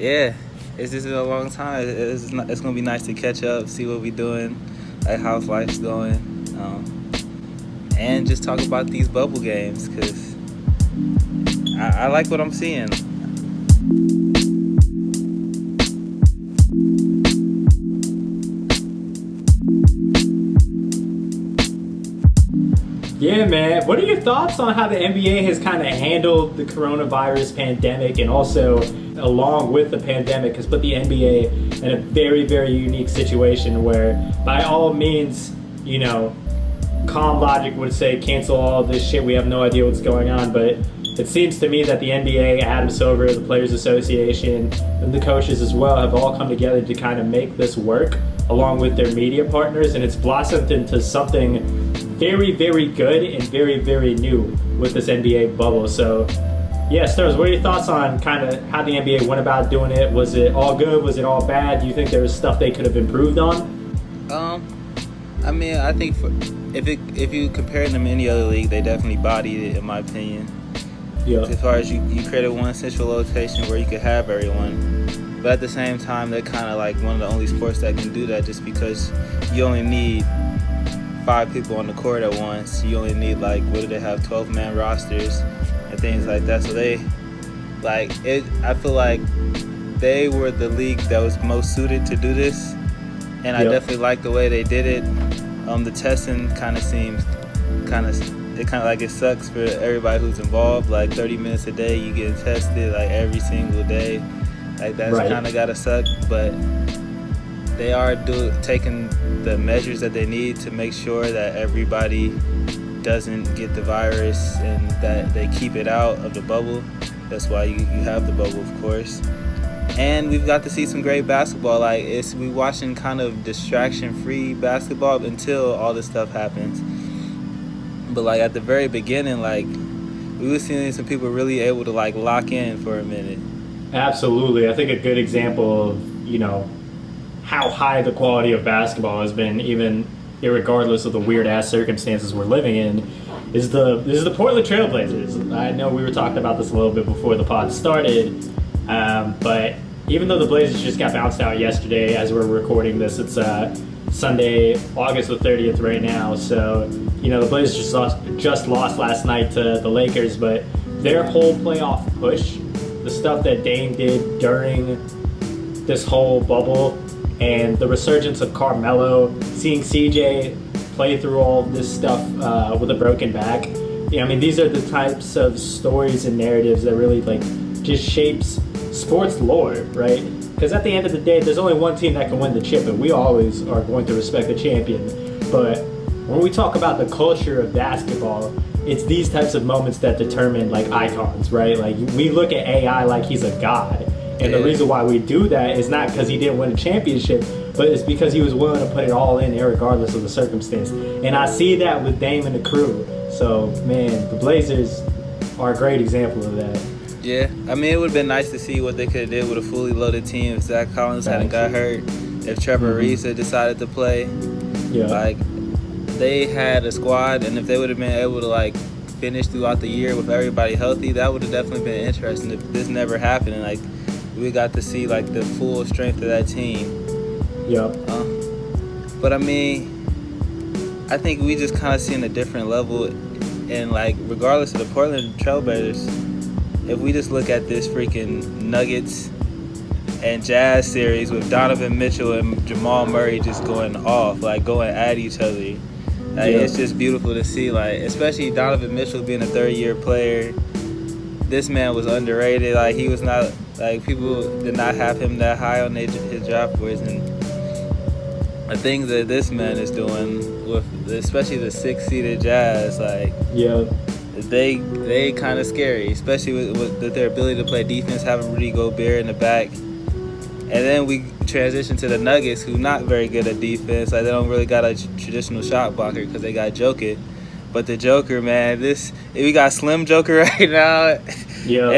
Yeah, it's just been a long time. It's gonna be nice to catch up, see what we doing, like how's life's going, and just talk about these bubble games because I like what I'm seeing. Yeah, man. What are your thoughts on how the NBA has kind of handled the coronavirus pandemic, and also, along with the pandemic, has put the NBA in a very, very unique situation where, by all means, calm logic would say cancel all this shit. We have no idea what's going on, but it seems to me that the NBA, Adam Silver, the Players Association, and the coaches as well have all come together to kind of make this work, along with their media partners, and it's blossomed into something very, very good and very, very new with this NBA bubble. So, yeah, Sterlz, what are your thoughts on kind of how the NBA went about doing it? Was it all good? Was it all bad? Do you think there was stuff they could have improved on? I think if you compare them to any other league, they definitely bodied it, in my opinion. Yeah. As far as you created one central location where you could have everyone, but at the same time, they're kind of like one of the only sports that can do that, just because you only need 5 people on the court at once. You only need, like, what do they have, 12-man rosters and things like that. So I feel like they were the league that was most suited to do this, and I definitely like the way they did it. The testing kind of seems like it sucks for everybody who's involved. Like 30 minutes a day, you getting tested like every single day. Like that's kind of gotta suck, but they are taking the measures that they need to make sure that everybody doesn't get the virus and that they keep it out of the bubble. That's why you have the bubble, of course. And we've got to see some great basketball. Like we watching kind of distraction-free basketball until all this stuff happens. But like at the very beginning, like we were seeing some people really able to like lock in for a minute. Absolutely. I think a good example of, how high the quality of basketball has been, even irregardless of the weird-ass circumstances we're living in, is the Portland Trailblazers. I know we were talking about this a little bit before the pod started, but even though the Blazers just got bounced out yesterday, as we're recording this, it's Sunday, August the 30th right now, so, the Blazers just lost last night to the Lakers, but their whole playoff push, the stuff that Dame did during this whole bubble, and the resurgence of Carmelo, seeing CJ play through all of this stuff with a broken back. These are the types of stories and narratives that really just shapes sports lore, right? Because at the end of the day, there's only one team that can win the chip, and we always are going to respect the champion. But when we talk about the culture of basketball, it's these types of moments that determine icons, right? Like we look at AI like he's a god. And the reason why we do that is not because he didn't win a championship, but it's because he was willing to put it all in regardless of the circumstance. And I see that with Dame and the crew. So, man, the Blazers are a great example of that. Yeah, it would have been nice to see what they could have did with a fully loaded team if Zach Collins hadn't got hurt, if Trevor Reese had decided to play. Yeah. They had a squad, and if they would have been able to, finish throughout the year with everybody healthy, that would have definitely been interesting if this never happened. And, we got to see the full strength of that team. Yep. But I think we just kind of seeing a different level, and regardless of the Portland Trailblazers, if we just look at this freaking Nuggets and Jazz series with Donovan Mitchell and Jamal Murray just going off, going at each other, it's just beautiful to see. Especially Donovan Mitchell being a third-year player. This man was underrated. He was not. People did not have him that high on his draft boards, and the things that this man is doing with, especially the 6-seeded Jazz, they kind of scary, especially with their ability to play defense, having Rudy Gobert in the back, and then we transition to the Nuggets, who not very good at defense. They don't really got a traditional shot blocker because they got Jokic. But the Joker, man, we got Slim Joker right now. Yeah.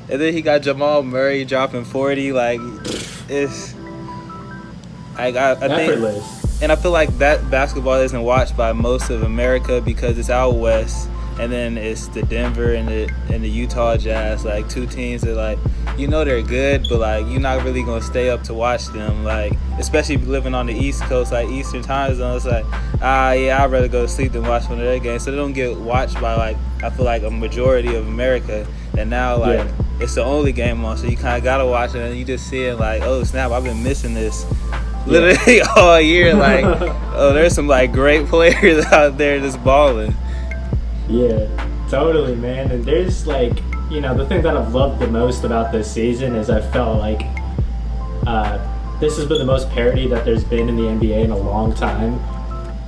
And then he got Jamal Murray dropping 40. It's effortless. And I feel like that basketball isn't watched by most of America because it's out west. and then it's the Denver and the Utah Jazz, like two teams that like they're good, but like you're not really gonna stay up to watch them, like especially living on the East Coast, like Eastern time zone. It's like yeah, I'd rather go to sleep than watch one of their games, so they don't get watched by like I feel like a majority of America. And now like it's the only game on, so you kind of gotta watch it, and you just see it like, oh snap, I've been missing this literally all year. Like oh, there's some like great players out there just balling. Yeah, totally, man. And there's like, the thing that I've loved the most about this season is I felt like this has been the most parity that there's been in the NBA in a long time.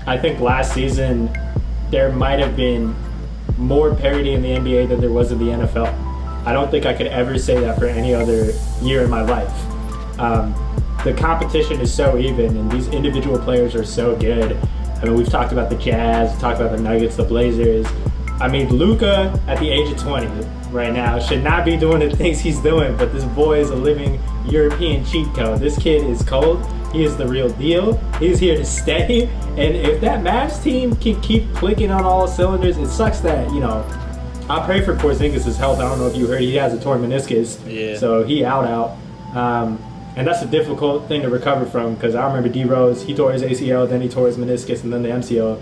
I think last season there might have been more parity in the NBA than there was in the NFL. I don't think I could ever say that for any other year in my life. The competition is so even, and these individual players are so good. I mean, we've talked about the Jazz, we've talked about the Nuggets, the Blazers. I mean, Luka at the age of 20 right now should not be doing the things he's doing, but this boy is a living European cheat code. This kid is cold. He is the real deal. He's here to stay. And if that Mavs team can keep clicking on all cylinders, it sucks that, I pray for Porzingis' health. I don't know if you heard, he has a torn meniscus. Yeah. So he out. And that's a difficult thing to recover from, because I remember D Rose, he tore his ACL, then he tore his meniscus, and then the MCL.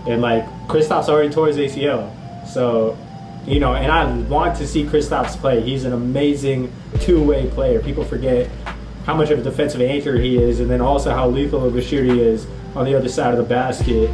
And like Kristaps already tore his ACL. So, and I want to see Kristaps play. He's an amazing two-way player. People forget how much of a defensive anchor he is, and then also how lethal of a shooter he is on the other side of the basket.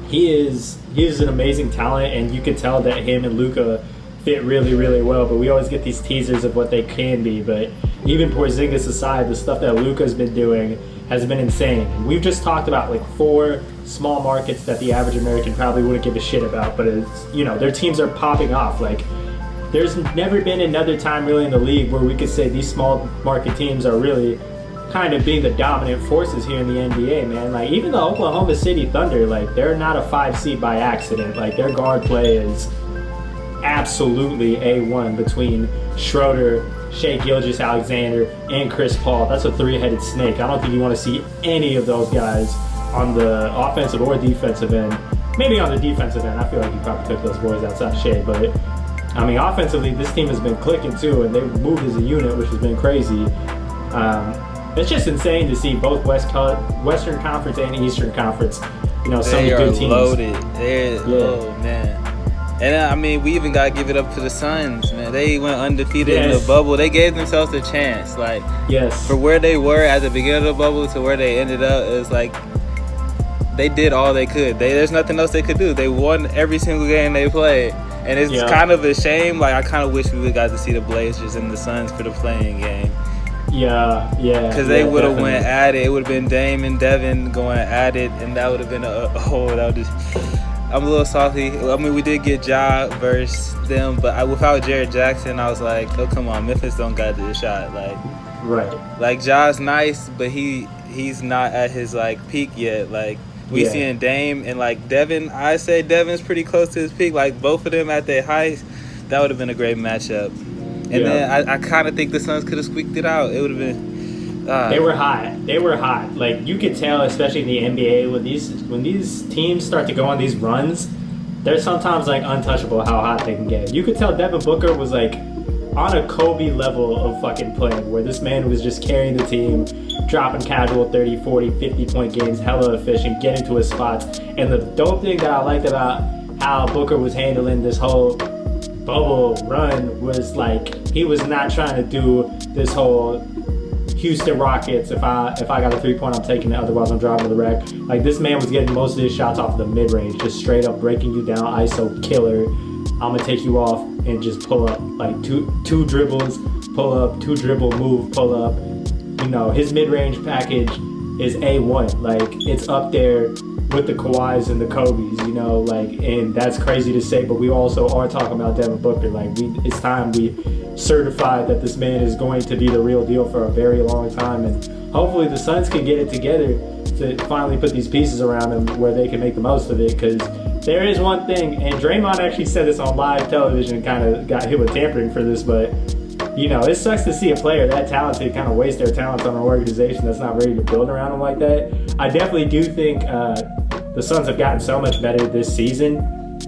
He is an amazing talent, and you can tell that him and Luka fit really, really well. But we always get these teasers of what they can be. But even Porzingis aside, the stuff that Luka's been doing has been insane. We've just talked about like 4 small markets that the average American probably wouldn't give a shit about, but it's, their teams are popping off. Like, there's never been another time really in the league where we could say these small market teams are really kind of being the dominant forces here in the NBA, man. Like, even the Oklahoma City Thunder, like, they're not a 5 seed by accident. Like, their guard play is absolutely A1 between Schroeder, Shai Gilgeous-Alexander, and Chris Paul. That's a 3-headed snake. I don't think you want to see any of those guys on the offensive or defensive end. Maybe on the defensive end, I feel like you probably took those boys outside Shea, but I mean, offensively, this team has been clicking too, and they've moved as a unit, which has been crazy. It's just insane to see both Western Conference and Eastern Conference, some good teams. They are loaded. Oh man. And I mean, we even got to give it up to the Suns, man. They went undefeated in the bubble. They gave themselves a chance. Like, for where they were at the beginning of the bubble to where they ended up, it was like they did all they could. There's nothing else they could do. They won every single game they played. And it's kind of a shame. Like, I kind of wish we would got to see the Blazers and the Suns for the playing game. Yeah. Because they would have went at it. It would have been Dame and Devin going at it, and that would have been I'm a little salty. I mean, we did get Ja versus them, but without Jared Jackson, I was like, oh, come on, Memphis don't got the shot. Like Ja's nice, but he's not at his, like, peak yet. Like, we seeing Dame and, like, Devin. I say Devin's pretty close to his peak. Like, both of them at their heights, that would have been a great matchup. And then I kind of think the Suns could have squeaked it out. It would have been... They were hot. Like, you could tell, especially in the NBA, when these teams start to go on these runs, they're sometimes like untouchable how hot they can get. You could tell Devin Booker was like on a Kobe level of fucking playing, where this man was just carrying the team, dropping casual 30, 40, 50 point games, hella efficient, getting to his spots. And the dope thing that I liked about how Booker was handling this whole bubble run was like, he was not trying to do this whole Houston Rockets, if I got a 3-point, I'm taking it, otherwise I'm driving to the rack. Like, this man was getting most of his shots off the mid-range, just straight up breaking you down, ISO killer. I'm gonna take you off and just pull up, like two dribbles, pull up, 2 dribble move, pull up. His mid-range package is A1. Like, it's up there with the Kawhis and the Kobes, and that's crazy to say, but we also are talking about Devin Booker. Like, it's time we certified that this man is going to be the real deal for a very long time, and hopefully the Suns can get it together to finally put these pieces around him where they can make the most of it. Because there is one thing, and Draymond actually said this on live television and kind of got hit with tampering for this, but it sucks to see a player that talented kind of waste their talents on an organization that's not ready to build around him like that. I definitely do think the Suns have gotten so much better this season,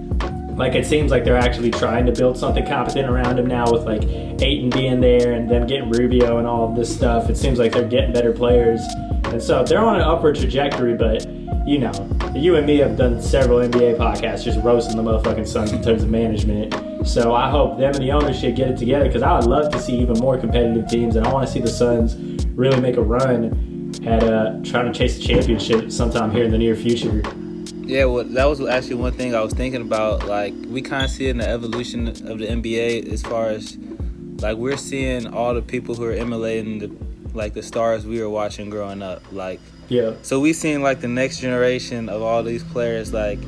Like, it seems like they're actually trying to build something competent around him now with, like, Ayton being there and them getting Rubio and all of this stuff. It seems like they're getting better players. And so they're on an upward trajectory, but, you know, you and me have done several NBA podcasts just roasting the motherfucking Suns in terms of management. So I hope them and the ownership get it together, because I would love to see even more competitive teams, and I want to see the Suns really make a run at trying to chase a championship sometime here in the near future. Yeah, well, that was actually one thing I was thinking about. Like, we kind of see it in the evolution of the NBA as far as, like, we're seeing all the people who are emulating the stars we were watching growing up. Like, yeah. So we seen, like, the next generation of all these players, like,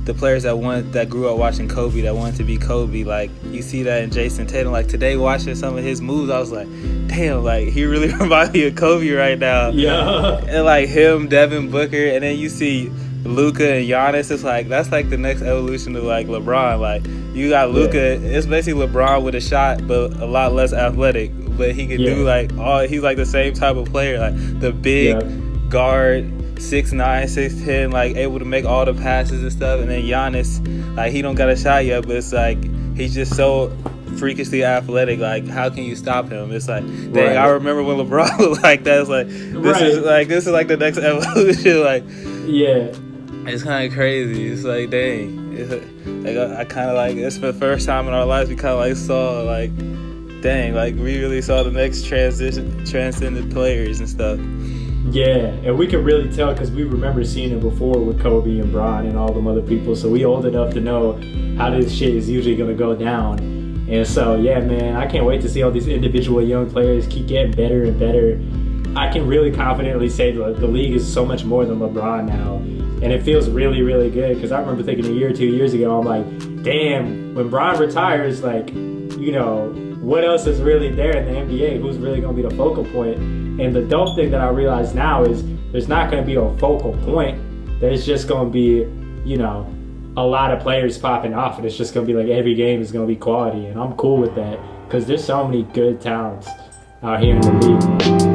the players that grew up watching Kobe, that wanted to be Kobe. Like, you see that in Jason Tatum. Like, today watching some of his moves, I was like, damn, like, he really reminds me of Kobe right now. Yeah. And, like, him, Devin Booker, and then you see Luka and Giannis. It's like, that's like the next evolution of, like, LeBron. Like, you got Luka, it's basically LeBron with a shot, but a lot less athletic. But he can do, like, he's like the same type of player, like the big guard, 6'9", 6'10", like, able to make all the passes and stuff. And then Giannis, like, he don't got a shot yet, but it's like, he's just so freakishly athletic. Like, how can you stop him? It's like, dang, I remember when LeBron was like that. It's like, this is like the next evolution. Like, yeah. It's kind of crazy. It's like, dang. It's like, I kind of like, it's for the first time in our lives we kind of like saw, like, dang, like, we really saw the next transcended players and stuff. Yeah, and we can really tell because we remember seeing it before with Kobe and Bron and all them other people. So we old enough to know how this shit is usually going to go down. And so, yeah, man, I can't wait to see all these individual young players keep getting better and better. I can really confidently say the league is so much more than LeBron now. And it feels really, really good, because I remember thinking a year or 2 years ago, I'm like, damn, when Bron retires, like, you know, what else is really there in the NBA? Who's really going to be the focal point? And the dope thing that I realize now is there's not going to be a focal point. There's just going to be, you know, a lot of players popping off, and it's just going to be like every game is going to be quality. And I'm cool with that, because there's so many good talents out here in the league.